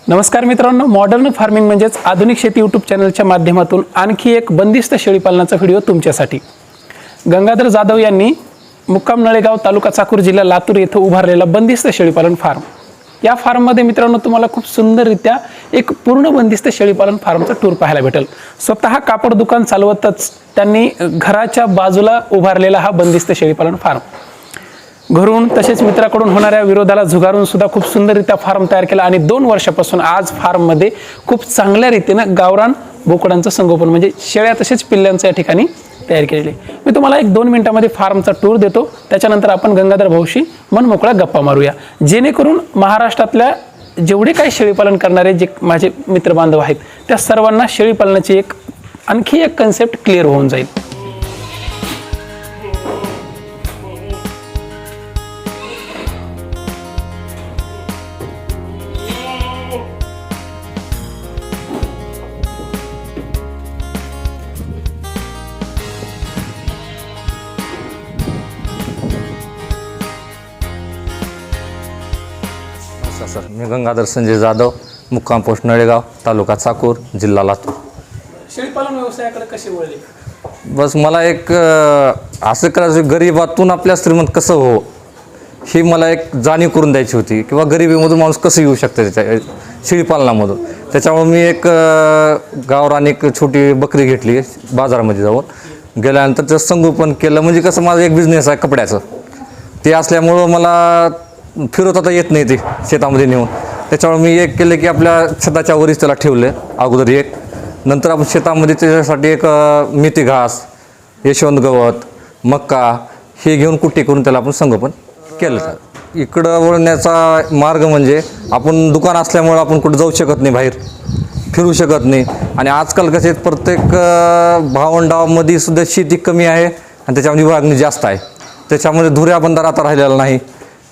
नमस्कार मित्रांनो, modern farming म्हणजेच आधुनिक शेती यूट्यूब चॅनलच्या माध्यमातून आणखी एक बंदिस्त शेळी पालनाचा व्हिडिओ तुमच्यासाठी। गंगाधर जाधव यांनी मुक्काम नळेगाव, तालुका चाकूर, जिल्हा लातूर येथे उभारलेला बंदिस्त शेळीपालन फार्म। या फार्ममध्ये मित्रांनो तुम्हाला खूप सुंदररित्या एक पूर्ण बंदिस्त शेळीपालन फार्मचा टूर पाहायला भेटेल। स्वतः कापड दुकान चालवतच त्यांनी घराच्या बाजूला उभारलेला हा बंदिस्त शेळीपालन फार्म घरून तसेच मित्राकडून होणाऱ्या विरोधाला झुगारून सुद्धा खूप सुंदररित्या फार्म तयार केला आणि 2 वर्षापासून आज फार्म मध्ये खूप चांगल्या रीतीने गावरान बोकडांचं संगोपन म्हणजे शेळ्या तसेच पिल्लांचं या ठिकाणी तयार केलेले। मी तुम्हाला 1-2 मिनिटांमध्ये फार्मचा टूर देतो, त्याच्यानंतर आपण गंगाधर भाऊशी मनमोकळ्या गप्पा मारूया, जेणेकरून महाराष्ट्रातल्या जेवढे काही शेळीपालन करणारे जे माझे मित्र बांधव आहेत त्या सर्वांना शेळीपालनाची आणखी एक कन्सेप्ट क्लिअर होऊन जाईल। सर, मी गंगाधर संजय जाधव, मुक्काम पोस्ट नळेगाव, तालुका चाकूर, जिल्हा लातूर। शेळीपालन व्यवसायाकडे कसे वळले? बस मला एक असं करायचं, गरिबातून आपल्या श्रीमंत कसं हो ही मला एक जाणीव करून द्यायची होती, किंवा गरिबीमधून माणूस कसं येऊ शकतं त्याच्या शेळीपालनामधून। त्याच्यामुळे मी एक गावरान एक छोटी बकरी घेतली बाजारामध्ये जाऊन, गेल्यानंतर त्याचं संगोपन केलं। म्हणजे कसं माझं एक बिझनेस आहे कपड्याचं, ते असल्यामुळं मला फिरवता येत नाही ते शेतामध्ये नेऊन। त्याच्यामुळे मी एक केलं की आपल्या छताच्या वरच त्याला ठेवलं अगोदर एक, नंतर आपण शेतामध्ये त्याच्यासाठी एक मेथी घास, यशवंत गवत, मक्का हे घेऊन कुट्टी करून त्याला आपण संगोपन केलं। इकडं वळण्याचा मार्ग म्हणजे आपण दुकान असल्यामुळं आपण कुठं जाऊ शकत नाही, बाहेर फिरू शकत नाही। आणि आजकाल कसे प्रत्येक भावंडामध्ये सुद्धा शेती कमी आहे आणि त्याच्यामध्ये विभागणी जास्त आहे, त्याच्यामध्ये धुऱ्या बंधार आता राहिलेला नाही,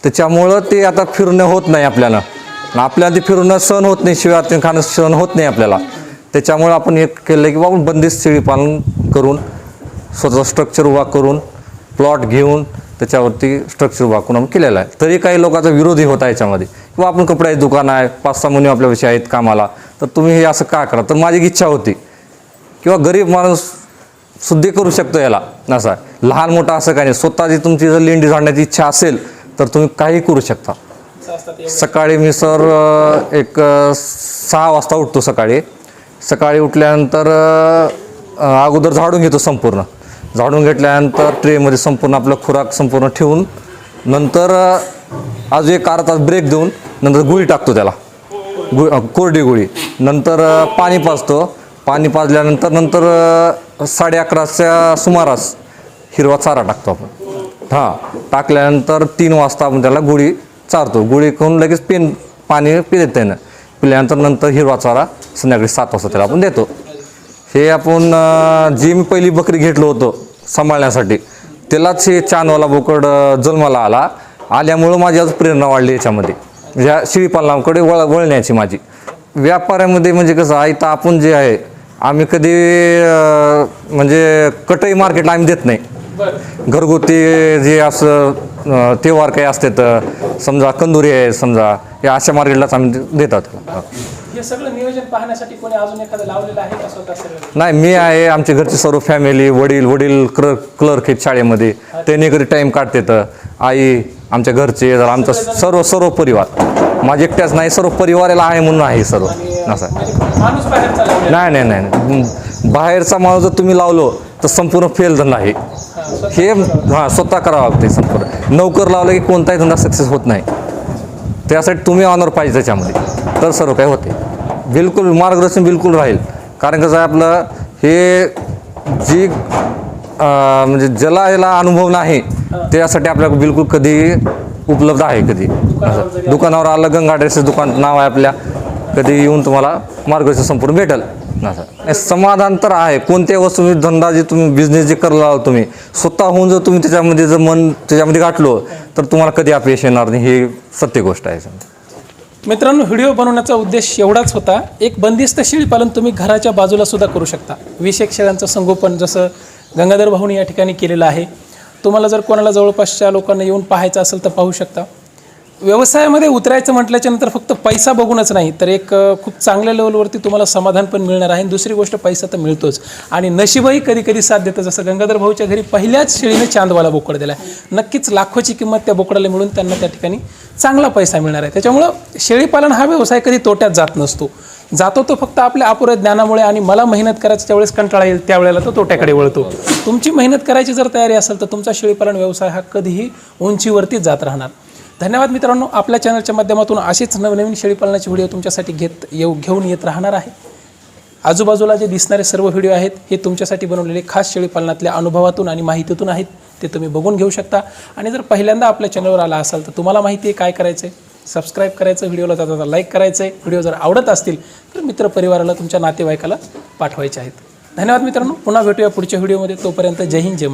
त्याच्यामुळं ते आता फिरणं होत नाही आपल्याला ते फिरणं सहन होत नाही, शिवाय ते खाणं सहन होत नाही आपल्याला। त्याच्यामुळं आपण एक केलं की बाबा बंदिस्त शेळीपालन करून स्वतः स्ट्रक्चर उभा करून प्लॉट घेऊन त्याच्यावरती स्ट्रक्चर उभा करून आपण केलेलं आहे। तरी काही लोकांचा विरोधही होता याच्यामध्ये, किंवा आपण कपड्याचे दुकान आहे, 5-6 मुली आपल्याविषयी आहेत कामाला, तर तुम्ही हे असं का करा? तर माझी इच्छा होती, किंवा गरीब माणूस सुद्धा करू शकतो याला, असं लहान मोठा असं काही नाही। स्वतःची तुमची जर लेंडी झाडण्याची इच्छा असेल तर तुम्ही काही करू शकता। सकाळी मी सर एक 6 वाजता उठतो। सकाळी उठल्यानंतर अगोदर झाडून घेतो, संपूर्ण झाडून घेतल्यानंतर ट्रेमध्ये संपूर्ण आपलं खुराक संपूर्ण ठेवून, नंतर अजून एक अर्धा तास ब्रेक देऊन नंतर गुळी टाकतो त्याला, कोरडी गुळी। नंतर पाणी पाजतो, पाणी पाजल्यानंतर 11:30च्या सुमारास हिरवा चारा टाकतो आपण। टाकल्यानंतर 3 वाजता आपण त्याला गुळी चारतो, गुळी खाऊन लगेच पाणी पिते ना, पिल्यानंतर हिरवा चारा संध्याकाळी 7 वाजता त्याला आपण देतो। हे आपण जी मी पहिली बकरी घेतलो होतो सांभाळण्यासाठी, त्यालाच हे चानवाला बोकड जन्माला आल्यामुळं माझी आज प्रेरणा वाढली याच्यामध्ये, ह्या शेळीपालनाकडे वळण्याची माझी। व्यापाऱ्यामध्ये म्हणजे कसं आहे, तर आपण जे आहे आम्ही कधी म्हणजे कटई मार्केटला आम्ही देत नाही, घरगुती जे असं तेव्हार काही असते तर समजा कंदुरी आहे समजा, या अशा मार्केटलाच आम्ही देतात। हे सगळं नियोजन पाहण्यासाठी कोणी अजून एखादं लावलेलं आहे का स्वतः? नाही, मी आहे, आमच्या घरची सर्व फॅमिली, वडील क्लर्क आहेत शाळेमध्ये, त्यांनी कधी टाईम काढते, तर आई, आमच्या घरचे, आमचा सर्व परिवार, माझे एकट्याच नाही, सर्व परिवाराला आहे म्हणून आहे सर्व असं। नाही, बाहेरचा माणूस जर तुम्ही लावलो तर संपूर्ण फेल धंदा आहे हे। स्वतः करावं लागते संपूर्ण। नोकर लावलं की कोणताही धंदा सक्सेस होत नाही, त्यासाठी तुम्ही ऑनर पाहिजे त्याच्यामध्ये, तर सर्व काही होते। बिलकुल मार्गदर्शन बिलकुल राहील, कारण कसं आहे आपलं हे जी म्हणजे ज्याला याला अनुभव नाही त्यासाठी आपल्याला बिलकुल कधी उपलब्ध आहे। कधी दुकानावर आलं, गंगा ड्रेसेस दुकान नाव आहे आपल्या, कधी येऊन तुम्हाला मार्गदर्शन संपूर्ण भेटेल असं। समाधान तर आहे, कोणत्याही वस्तू धंदा जे तुम्ही बिझनेस जे करला तुम्ही स्वतःहून जर तुम्ही त्याच्यामध्ये जर मन त्याच्यामध्ये गाठलो तर तुम्हाला कधी अपयश येणार नाही, ही सत्य गोष्ट आहे। मित्रांनो, व्हिडिओ बनवण्याचा उद्देश एवढाच होता, एक बंदिस्त शेळीपालन तुम्ही घराच्या बाजूला सुद्धा करू शकता। विषेक शेळ्यांचं संगोपन जसं गंगाधर भाऊनी या ठिकाणी केलेलं आहे, तुम्हाला जर कोणाला जवळपासच्या लोकांना येऊन पाहायचं असेल तर पाहू शकता। व्यवसायामध्ये उतरायचं म्हटल्याच्या नंतर फक्त पैसा बघूनच नाही तर एक खूप चांगल्या लेवलवरती तुम्हाला समाधान पण मिळणार आहे. आणि दुसरी गोष्ट पैसा तर मिळतोच आणि नशीबही कधी कधी साथ देतं. जसं गंगाधर भाऊच्या घरी पहिल्याच शेळीने चांदवाला बोकड दिला आहे. नक्कीच लाखोची किंमत त्या बोकडाला मिळून त्यांना त्या ठिकाणी चांगला पैसा मिळणार आहे. त्याच्यामुळं शेळीपालन हा व्यवसाय कधी तोट्यात जात नसतो. जातो तो फक्त आपल्या अपुऱ्या ज्ञानामुळे आणि मला मेहनत करायची त्यावेळेस कंटाळा येईल त्यावेळेला तो तोट्याकडे वळतो. तुमची मेहनत करायची जर तयारी असेल तर तुमचा शेळीपालन व्यवसाय हा कधीही उंचीवरती जात राहणार. धन्यवाद मित्रांनो. आपल्या चॅनलच्या माध्यमातून अशीच नवनवीन शेळीपालनाचे व्हिडिओ तुमच्यासाठी घेऊन येत राहणार आहे. आजूबाजूला जे दिसणारे सर्व व्हिडिओ आहेत हे तुमच्यासाठी बनवलेले खास शेळीपालनातल्या अनुभवातून आणि माहितीतून आहेत. ते तुम्ही बघून घेऊ शकता. आणि जर पहिल्यांदा आपल्या चॅनलवर आला असाल तर तुम्हाला माहिती आहे काय करायचं आहे. सबस्क्राईब करायचं, व्हिडिओला जाता लाईक करायचं आहे. व्हिडिओ जर आवडत असतील तर मित्रपरिवाराला तुमच्या नातेवाईकाला पाठवायचे आहेत. धन्यवाद मित्रांनो. पुन्हा भेटूया पुढच्या व्हिडिओमध्ये. तोपर्यंत जय हिंद जय महाराष्ट्र.